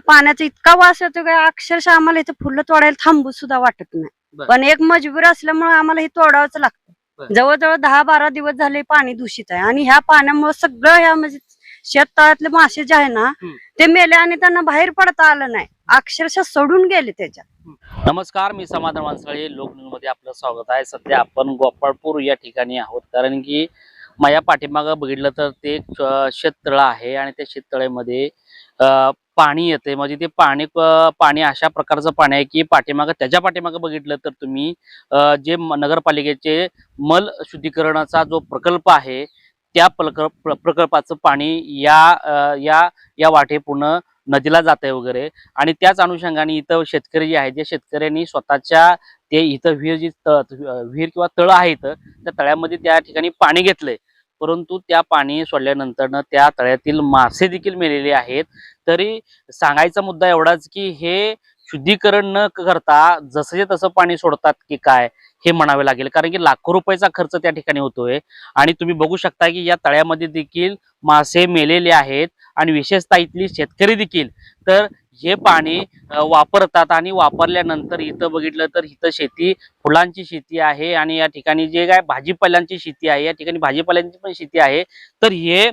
पाण्याचा इतका वास येतो का अक्षरशः आम्हाला इथे फुलं तोडायला थांबू सुद्धा वाटत नाही. बर. पण एक मजबूर असल्यामुळे आम्हाला हे तोडावंच बर. लागतं. जवळजवळ 10-12 दिवस झाले पाणी दूषित आहे आणि ह्या पाण्यामुळे सगळं ह्या म्हणजे शेततळ्यातले मासे जे आहे ना ते मेले आणि त्यांना बाहेर पडता आलं नाही, अक्षरशः सोडून गेले त्याच्यात. नमस्कार, मी समाधान मानसाळे, लोकन्यूज मध्ये आपलं स्वागत आहे. सध्या आपण गोपाळपूर या ठिकाणी आहोत, कारण की माझ्या पाठीमागं बघितलं तर ते एक शेततळं आहे आणि त्या शेततळ्यामध्ये पाणी येते. म्हणजे ते पाणी अशा प्रकारचं पाणी आहे की त्याच्या पाठीमागं बघितलं तर तुम्ही जे नगरपालिकेचे मल शुद्धीकरणाचा जो प्रकल्प आहे त्या प्रकल्पाचं पाणी या वाटे पूर्ण नदीला जाते वगैरे. आणि त्याच अनुषंगाने इथं शेतकरी जे आहेत, जे शेतकऱ्यांनी स्वतःच्या ते इथं विहीर किंवा तळ आहे इथं, त्या तळ्यामध्ये त्या ठिकाणी पाणी घेतलंय. परंतु त्या पाणी सोडल्यानंतर त्या तळ्यातील मासे देखील मेलेले आहेत. तरी सांगायचा मुद्दा एवढाच की हे शुद्धीकरण न करता जसंचे तसं पाणी सोडतात की काय हे म्हणावे लागेल, कारण की लाखो रुपयाचा खर्च त्या ठिकाणी होतोय. आणि तुम्ही बघू शकता की या तळ्यामध्ये देखील मासे मेलेले आहेत आणि विशेषतः इथली शेतकरी देखील तर हे पाणी वापरतात. आणि वापरल्यानंतर इथं बघितलं तर इथं फुलांची शेती आहे आणि या ठिकाणी जे काय भाजीपाल्यांची शेती आहे, या ठिकाणी भाजीपाल्यांची पण शेती आहे. तर हे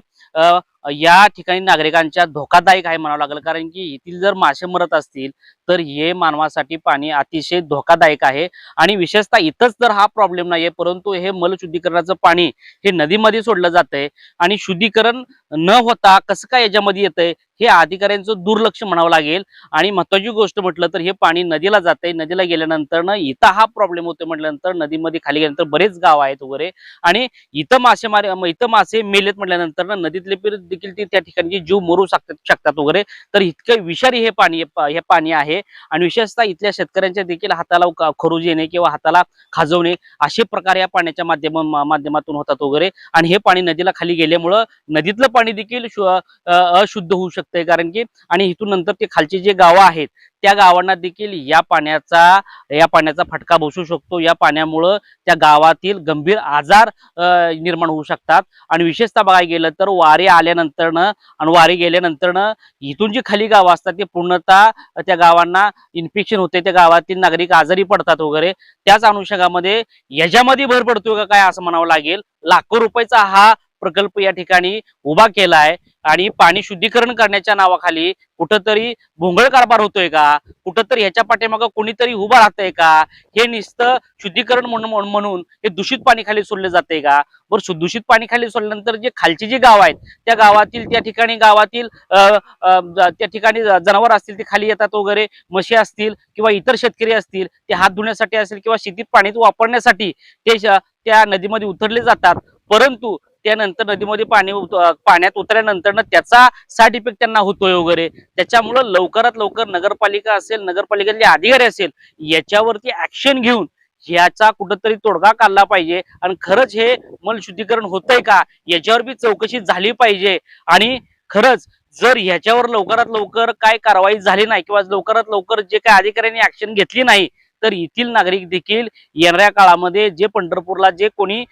या ठिकाणी नागरिकांच्या धोकादायक आहे म्हणावं लागेल, कारण की येथील जर मासे मरत असतील तर हे मानवासाठी पाणी अतिशय धोकादायक आहे. आणि विशेषतः इथंच तर हा प्रॉब्लेम नाहीये, परंतु हे मलशुद्धीकरणाचं पाणी हे नदीमध्ये सोडलं जातंय आणि शुद्धीकरण न होता कसं काय याच्यामध्ये येतंय हे अधिकाऱ्यांचं दुर्लक्ष म्हणावं लागेल. आणि महत्वाची गोष्ट म्हटलं तर हे पाणी नदीला जातंय, नदीला गेल्यानंतर इथं हा प्रॉब्लेम होतो म्हटल्यानंतर नदीमध्ये खाली गेल्यानंतर बरेच गाव आहेत वगैरे आणि इथं मासे मेलेत म्हटल्यानंतर नदीतले देखील ते त्या ठिकाणी जीव मरू शकतात वगैरे. तर इतकं विषारी हे पाणी आहे. आणि विशेषतः इथल्या शेतकऱ्यांच्या देखील हाताला खरुज येणे किंवा हाताला खाजवणे असे प्रकार या पाण्याच्या माध्यमातून होतात वगैरे. आणि हे पाणी नदीला खाली गेल्यामुळं नदीतलं पाणी देखील अशुद्ध होऊ शकते, कारण की आणि इथून नंतर ते खालचे जे गावं आहेत त्या गावांना देखील या पाण्याचा फटका बसू शकतो. या पाण्यामुळं त्या गावातील गंभीर आजार निर्माण होऊ शकतात. आणि विशेषतः बघायला गेलं तर वारे आल्यानंतर आणि वारे गेल्यानंतर इथून जी खाली गावं असतात ते पूर्णतः त्या गावांना इन्फेक्शन होते, त्या गावातील नागरिक आजारी पडतात वगैरे. त्याच अनुषंगामध्ये याच्यामध्ये भर पडतोय का काय असं म्हणावं लागेल. लाखो रुपयाचा हा प्रकल्प या ठिकाणी उभा केलाय आणि पाणी शुद्धीकरण करण्याच्या नावाखाली कुठंतरी भोंगळ कारभार होतोय का, कुठंतरी ह्याच्या पाठीमागं कोणीतरी उभा राहतंय का, हे नुसतं शुद्धीकरण म्हणून हे दूषित पाणी खाली सोडलं जातंय का. बरं, दूषित पाणी खाली सोडल्यानंतर जे खालची जी गाव आहेत त्या गावातील त्या ठिकाणी जनावर असतील ते खाली येतात वगैरे, म्हशी असतील किंवा इतर शेतकरी असतील ते हात धुण्यासाठी असेल किंवा शेतीत पाणी वापरण्यासाठी ते त्या नदीमध्ये उतरले जातात. परंतु त्यानंतर नदीमध्ये पाण्यात उतरल्यानंतर त्याचा साईड इफेक्ट त्यांना होतोय वगैरे. त्याच्यामुळं लवकरात लवकर नगरपालिका असेल, नगरपालिकेतले अधिकारी असेल, याच्यावरती ऍक्शन घेऊन ह्याचा कुठंतरी तोडगा काढला पाहिजे. आणि खरंच हे मल शुद्धीकरण होतंय का याच्यावर बी चौकशी झाली पाहिजे. आणि खरंच जर ह्याच्यावर लवकरात लवकर काय कारवाई झाली नाही किंवा लवकरात लवकर जे काही अधिकाऱ्यांनी ऍक्शन घेतली नाही तर येथील नागरिक देखील येणाऱ्या काळामध्ये जे पंढरपूरला जे कोणी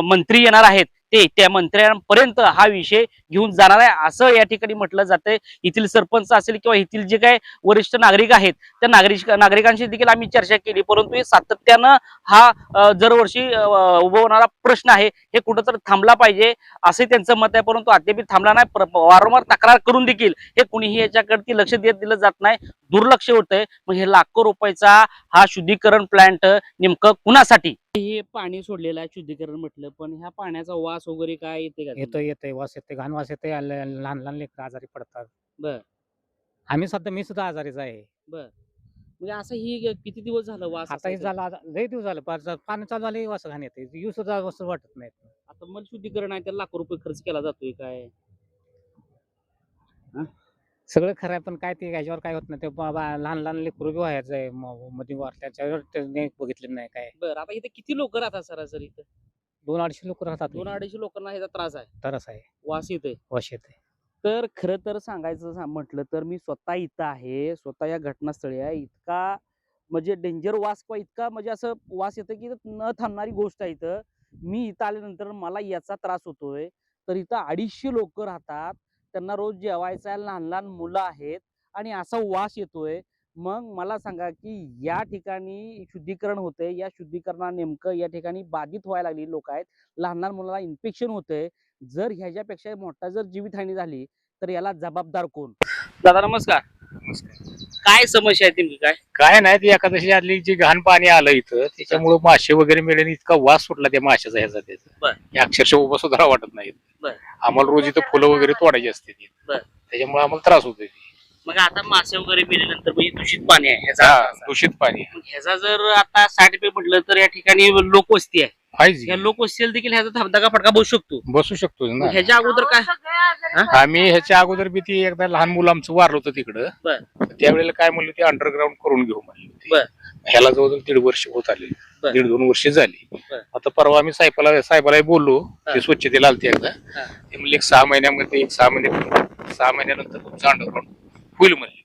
मंत्री येणार आहेत ते त्या मंत्र्यांपर्यंत हा विषय घेऊन जाणार आहे असं या ठिकाणी म्हटलं जातंय. येथील सरपंच असेल किंवा येथील जे काही वरिष्ठ नागरिक आहेत त्या नागरिकांशी देखील आम्ही चर्चा केली, परंतु हे सातत्यानं हा दरवर्षी उभवणारा प्रश्न आहे, हे कुठंतरी थांबला पाहिजे असे त्यांचं मत आहे. परंतु अद्याप थांबला नाही. वारंवार तक्रार करून देखील हे कुणीही याच्याकडे लक्ष दिलं जात नाही, दुर्लक्ष होतंय. मग हे लाखो रुपयाचा हा शुद्धीकरण प्लांट नेमकं कुणासाठी हे पाणी सोडलेलं आहे शुद्धीकरण म्हटलं, पण ह्या पाण्याचा वास वगैरे काय येते का? येतोय वास येते, घाण वास येते. लहान लहान लेकरं आजारी पडतात. बर. मी सुद्धा आजारीच आहे. बर. म्हणजे असं ही किती दिवस झालं वास आता हे झालं, लय दिवस झालं, पाणी चालू झालं वास घाण येते. येऊ सुद्धा वस्तू वाटत नाही. आता मल शुद्धीकरण आहे त्याला लाखो रुपये खर्च केला जातोय काय? सगळं खरं आहे, पण काय ते ह्याच्यावर काय होत नाही. ते बाबा लहान लहान लेकरं बी व्हायचंय मध्ये वार, त्याच्यावर त्यांनी बघितलं नाही काय. बरं, आता इथे किती लोक राहतात सरासरी इथं? 200-250 लोक राहतात. 200-250 लोकांना ह्याचा त्रास आहे, तरच आहे, वास येतोय. वास येते. तर खरं तर सांगायचं म्हटलं तर मी स्वतः इथं आहे, स्वतः या घटनास्थळी आहे. इतका म्हणजे डेंजर वास किंवा इतका म्हणजे असं वास येतं की न थांबणारी गोष्ट आहे इथं. मी इथं आल्यानंतर मला याचा त्रास होतोय. तर इथं 250 लोक राहतात, त्यांना रोज जेवायचं आहे, लहान लहान मुलं आहेत आणि असा वास येतोय. मग मला सांगा की या ठिकाणी शुद्धीकरण होतंय, या शुद्धीकरणा नेमकं या ठिकाणी बाधित व्हायला लागली लोक आहेत. लहान लहान मुलाला इन्फेक्शन होतंय. जर ह्याच्यापेक्षा मोठा जर जीवितहानी झाली तर याला जबाबदार कोण? दादा नमस्कार. काय समस्या आहे नेमकी काय? काय नाही ती एकादशी आदली जी घाण पाणी आलं इथं त्याच्यामुळे मासे वगैरे मिळेल इतका वास सुटला त्या माशाचा ह्याचा त्याचा बर. की अक्षरशः उभा सुद्धा वाटत नाही. बर. आम्हाला रोज इथं फुलं वगैरे तोडायची असते ती. बर. त्याच्यामुळे आम्हाला त्रास होतोय. मग आता मासे वगैरे मेल्यानंतर म्हणजे दूषित पाणी आहे ह्याचा अर्थ असा. दूषित पाणी मग ह्याचा जर आता साईड इफेक्ट म्हटलं तर या ठिकाणी लोकवस्ती आहे. आहे या लोकवस्तीला देखील ह्याचा धबधका फटका बसू शकतो. बसू शकतो मग ना. ह्याच्या अगोदर काय आम्ही ह्याच्या अगोदर बी ती एकदा लहान मुलं आमचं वारलं होतं तिकडं. बर. त्यावेळेला काय म्हणलं ते अंडरग्राऊंड करून घेऊ म्हणली होती. बर. ह्याला जवळजवळ 1.5 वर्ष होत आले. बर. 1.5-2 वर्ष झाली. बर. आता परवा आम्ही साहेबाला बोललो हा. ते स्वच्छतेला आलते एकदा. हा. ते म्हणले 6 महिन्यामध्ये 6 महिन्यानंतर तुमचं अंडरग्राऊंड होईल म्हणले.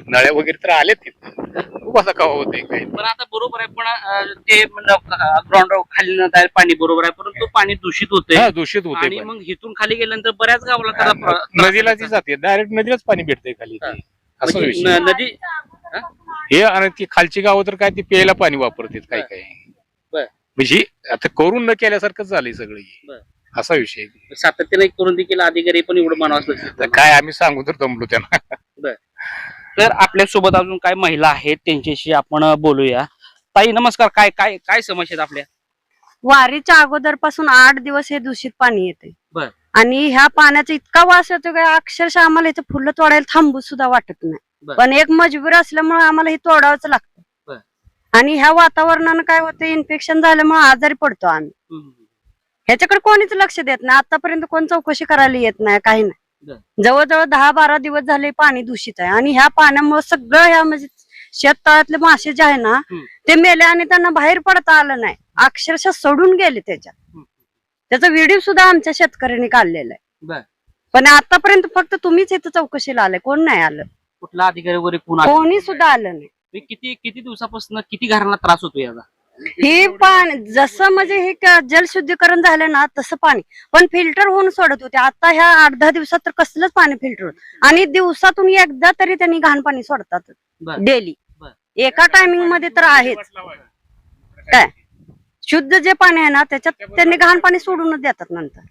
नळ्या वगैरे तर आलेत तिथं. खूप असा कवा होते काही. पण आता बरोबर आहे पण ते ग्राउंड खाली न जायला पाणी बरोबर आहे परंतु पाणी दूषित होते हा, दूषित होते आणि पण. मग इथून खाली गेल्यानंतर बऱ्याच गावाला त्याला नदीला ती जाते डायरेक्ट नदीलाच पाणी भेटते खाली हा. ते. असा म्हणजे विषय नदी हे आणि ती खालची गावं तर काय ती प्यायला पाणी वापरतात काय काय. बर. म्हणजे आता करून न केल्यासारखंच झालंय सगळं हे. बर. असा विषय. सातत्याने करून देखील अधिकारी पण एवढं मानव तर काय आम्ही सांगू तर दमलो त्यांना. तर आपल्या सोबत अजून काय महिला आहेत त्यांच्याशी आपण बोलूया. ताई नमस्कार. काय काय काय समस्या आहेत आपल्या? वारीच्या अगोदर पासून 8 दिवस हे दूषित पाणी येते. बर. आणि ह्या पाण्याचा इतका वास येतो का अक्षरशः आम्हाला इथे फुलं तोडायला थांबू सुद्धा वाटत बर. नाही. पण एक मजबूर असल्यामुळे आम्हाला हे तोडावंच लागतं. बर. आणि ह्या वातावरणानं काय होतं इन्फेक्शन झाल्यामुळे आजारी पडतो आम्ही. ह्याच्याकडे कोणीच लक्ष देत नाही. आतापर्यंत कोण चौकशी करायला येत नाही काही नाही. जवळजवळ 10-12 दिवस झाले पाणी दूषित आहे आणि ह्या पाण्यामुळे सगळं ह्या म्हणजे शेततळ्यातले मासे जे आहे ना ते मेले आणि त्यांना बाहेर पडता आलं नाही. अक्षरशः सोडून गेले त्याच्यात. त्याचा व्हिडिओ सुद्धा आमच्या शेतकऱ्यांनी काढलेला आहे. पण आतापर्यंत फक्त तुम्हीच इथं चौकशीला आलाय, कोण नाही आलं. कुठला अधिकारी वगैरे कोणी सुद्धा आलं नाही. किती दिवसापासून किती घरांना त्रास होतो याचा? हे पाणी जसं म्हणजे हे जलशुद्धीकरण झालं ना तसं पाणी पण फिल्टर होऊन सोडत होते. आता ह्या 8-10 दिवसात तर कसलंच पाणी फिल्टर होत आणि दिवसातून एकदा तरी त्यांनी घाण पाणी सोडतात डेली. एका टायमिंग मध्ये तर आहेच. काय शुद्ध जे पाणी आहे ना त्याच्यात त्यांनी घाण पाणी सोडूनच देतात नंतर.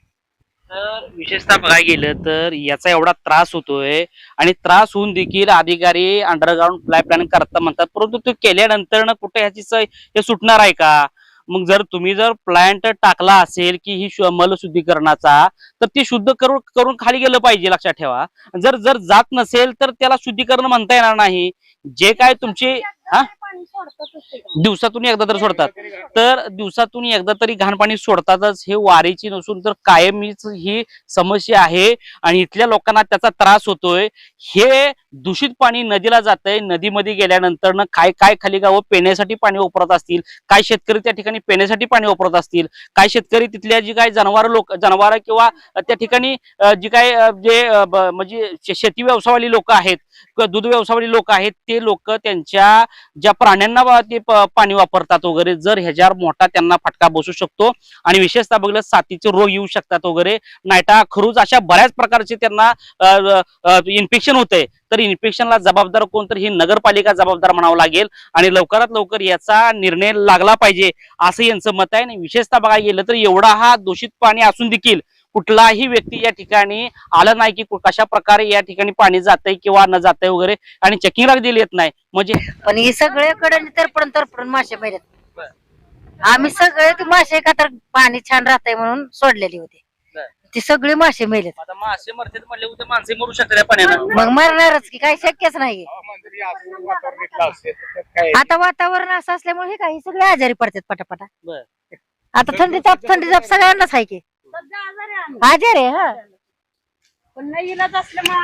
तर विशेषतः बघायला गेलं तर याचा एवढा त्रास होतोय आणि त्रास होऊन देखील अधिकारी अंडरग्राऊंड पाईपलाईन करता म्हणतात परंतु ते केल्यानंतर ना कुठे ह्याची हे सुटणार आहे का? मग जर तुम्ही जर प्लांट टाकला असेल की ही मल शुद्धीकरणाचा तर ती शुद्ध करून खाली गेलं पाहिजे. लक्षात ठेवा. जर जात नसेल तर त्याला शुद्धीकरण म्हणता येणार नाही. जे काय तुमचे दिवसातून एकदा तर सोडतात तर दिवसातून एकदा तरी घाण पाणी सोडतातच. हे वारीची नसून तर कायमीच ही समस्या आहे आणि इथल्या लोकांना त्याचा त्रास होतोय. हे दूषित पाणी नदीला जातंय. नदीमध्ये गेल्यानंतर ना काय खाली गावं पिण्यासाठी पाणी वापरत असतील, काय शेतकरी त्या ठिकाणी पिण्यासाठी पाणी वापरत असतील, काय शेतकरी तिथल्या जी काय जनावर किंवा त्या ठिकाणी जी काय जे म्हणजे शेती व्यवसायवाली लोक आहेत किंवा दूध व्यवसायवाली लोक आहेत ते लोक त्यांच्या ज्या प्राण्यांना ते पाणी वापरतात वगैरे. जर ह्याच्यावर मोठा त्यांना फटका बसू शकतो आणि विशेषतः बघलं साथीचे रोग येऊ शकतात वगैरे, नायटा खरूज अशा बऱ्याच प्रकारचे त्यांना इन्फेक्शन होतंय. तर इन्फेक्शनला जबाबदार कोण तर ही नगरपालिका जबाबदार म्हणावं लागेल आणि लवकरात लवकर याचा निर्णय लागला पाहिजे असं यांचं मत आहे. आणि विशेषतः बघायला गेलं तर एवढा हा दूषित पाणी असून देखील कुठलाही व्यक्ती या ठिकाणी आला नाही की कशा प्रकारे या ठिकाणी पाणी जातंय किंवा न जातंय वगैरे आणि चेकिंगला दिली येत नाही. म्हणजे पण हे सगळ्याकडे तरपडून मासे मेलेत. आम्ही सगळे ते मासे का तर पाणी छान राहतंय म्हणून सोडलेली होती. ती सगळी मासे मेलेत. आता मासे मरतात म्हणले उद्या माणसे मरू शकतात या पाण्यानं. मग मरणारच की काही शक्यच नाही. आता वातावरण असं असल्यामुळे हे काही सगळे आजारी पडतात पटापटा. आता थंडी ताप सगळ्यांनाच आहे की आजारी आहे. हा पण नाही इलाज असल्यामुळे